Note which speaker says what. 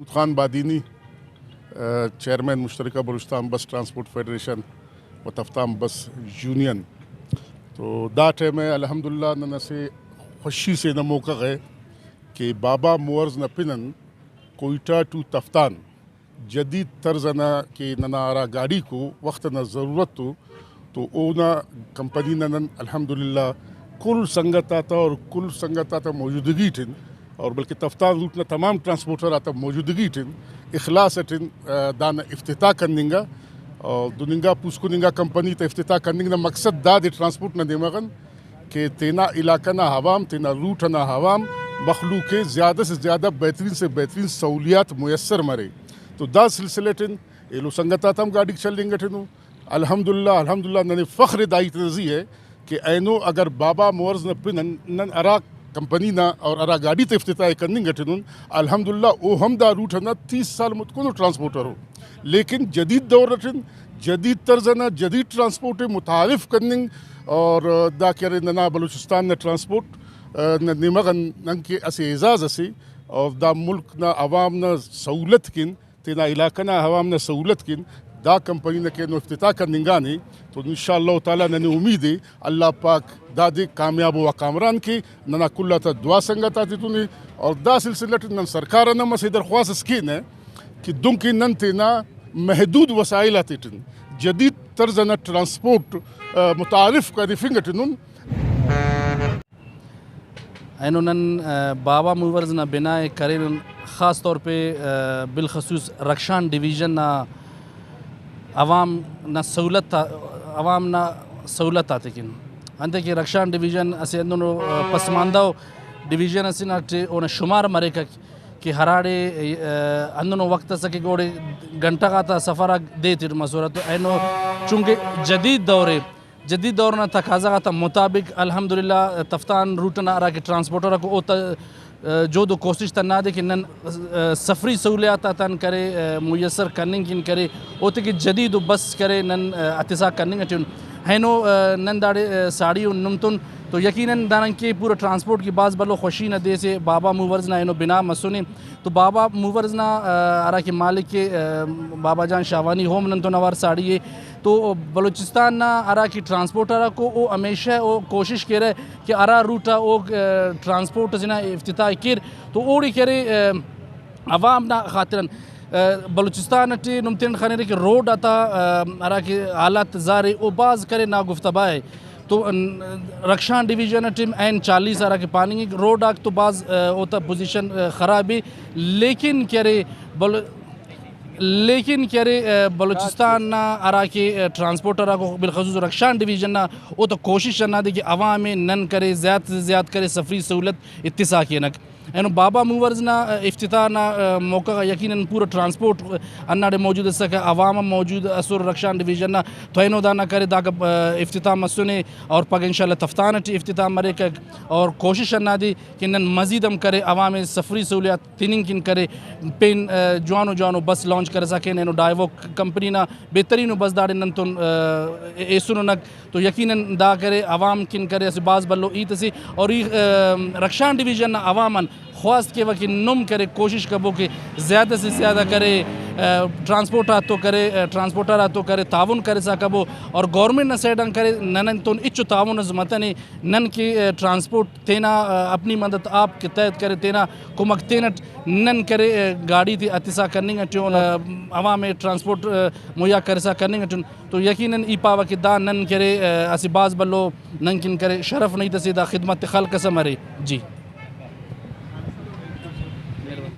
Speaker 1: Khan Badini chairman مشترکہ بلوچستان بس transport federation و تفتام بس یونین تو دا ٹائم میں الحمدللہ نن سے خوشی سے نہ موقع ہے کہ بابا مورز نہ پنن کوئٹہ ٹو تفتان جدید طرز نہ کہ ننا آرا گاڑی کو وقت نہ ضرورت تو اونا کمپنی نن الحمدللہ کل سنگت آتا اور کل سنگت آتا موجودگی ٹھن اور بلکہ تفتان روٹ نہ تمام ٹرانسپورٹر آتا موجودگی ٹھن اخلاص ٹھن دانا افتتاح کرنگا اور دنگا پوسکنگا کمپنی تا افتتاح کرنگا مقصد دا دے ٹرانسپورٹ نہ دیمغن کہ تینا علاقہ نہ عوام تینا روٹ نہ عوام مخلوق کے زیادہ سے زیادہ بہترین سے بہترین سہولیات میسر مرے تو دا سلسلے ٹھن ایلو سنگت آتا ہم گاڑی چل لیں گے ٹھنو الحمدللہ ننے فخر دائی تنزی ہے کہ اینو اگر بابا مورز نہ پنن نن ارا کمپنی نہ اور ارا گاڑی تے افتتاح کرنی گٹھنن الحمدللہ او ہم دا روٹ نہ 30 سال متکونو ٹرانسپورٹر ہو لیکن جدید دور رٹن جدید طرز نہ جدید ٹرانسپورٹ متعارف کرننگ اور دا کرے ننا بلوچستان نہ ٹرانسپورٹ نمغن نن کے اسے اعزاز اسے اور دا ملک نہ عوام نہ سہولت کن تینا علاقہ نہ عوام نہ سہولت کن دا کمپنی نہ کہ افتتاح کرنگانے تو انشاءاللہ تعالی ننے امید ہے اللہ پاک دا دے کامیاب و کامران کی ننا کلہ تا دعا سنگت آتی تو نے اور دا سلسلہ نن سرکار نم سے درخواست اسکین ہے کہ دن کی نن تینا محدود وسائل آتی تن جدید طرز نہ ٹرانسپورٹ متعارف کا رفنگٹنن
Speaker 2: اینو نن بابا موورز نہ بنا کرن خاص طور پہ بالخصوص رکشان ڈویژن نہ عوام نہ سہولت آتے کن انتے کہ رکشان ڈویژن اسے اندونو پسماندہ ڈویژن اسے نہ شمار مرے کہ ہراڑے اندونو وقت سکے گوڑے گھنٹہ کا سفر دے تیر مسورت اینو چونکہ جدید دور نہ تقاضا کا مطابق الحمدللہ تفتان روٹ نہ ارا کہ ٹرانسپورٹر کو جو دو کوشش تنا دے کہ نن سفری سہولیات تن کرے میسر کرنے کن کرے اوتے کہ جدید بس کرے نن اتساع کرنے گٹن ہینو نن داڑے ساڑی نمتن تو یقیناً دانن کے پورا ٹرانسپورٹ کی بعض بلو خوشی نہ دے سے بابا موورز نہ اینو بنا مسونے تو بابا موورز نہ ارا کے مالک کے بابا جان شاوانی ہوم نن تو نوار ساڑی ہے تو بلوچستان نہ ارا کی ٹرانسپورٹر کو او ہمیشہ او کوشش کرے کہ ارا روٹا او ٹرانسپورٹ سے نہ افتتاح کر تو اوڑی کرے عوام نہ خاطرن بلوچستان ٹی نمتن خانے کہ روڈ آتا ارا کے حالات زارے او باز کرے نا گفتبہ ہے تو رکشان ڈویژن ٹیم این 40 ارا کے پانی روڈ آگ تو بعض ہوتا پوزیشن خراب ہے لیکن کرے بلوچستان نہ ارا کے ٹرانسپورٹر کو بالخصوص رکشان ڈویژن نہ وہ تو کوشش نہ دے کہ عوام نن کرے زیادہ سے زیادہ کرے سفری سہولت اتساع کے نک اینو بابا موورز نہ افتتاح نہ موقع یقیناً پورا ٹرانسپورٹ اناڑے موجود سکے عوام موجود اسور رکشان ڈویژن نہ تو اینو دا نہ کرے دا افتتاح مسنے اور پگ انشاءاللہ تفتان ٹی افتتاح مرے اور کوشش نہ دی کہ نن مزید ہم کرے عوام سفری سہولیات تیننگ کن کرے پین جوانو بس لانچ کر سکے اینو ڈائیو کمپنی نہ بہترین بس داڑے نن تو ایسنو نک تو یقیناً دا کرے عوام کن کرے اسے باز بلو ایت سے اور رکشان ڈویژن نہ عوامن خواست کے وقت نم کرے کوشش کرو کہ زیادہ سے زیادہ کرے ٹرانسپورٹر آتو کرے تعاون کرے سکبو اور گورنمنٹ نہ سیڈن کرے نن تو اچو تعاون زمتنے نن کی ٹرانسپورٹ تینا اپنی مدد آپ کے تحت کرے تینا کمک تینٹ نن کرے گاڑی تھی اتساع کرنے گٹن عوام ٹرانسپورٹ مہیا کرے سا کرنے گٹن تو یقیناً ای پاوا کہ دا نن کرے اسی باز بلو نن کن کرے شرف نہیں تسی دا خدمت خلق سے مرے جی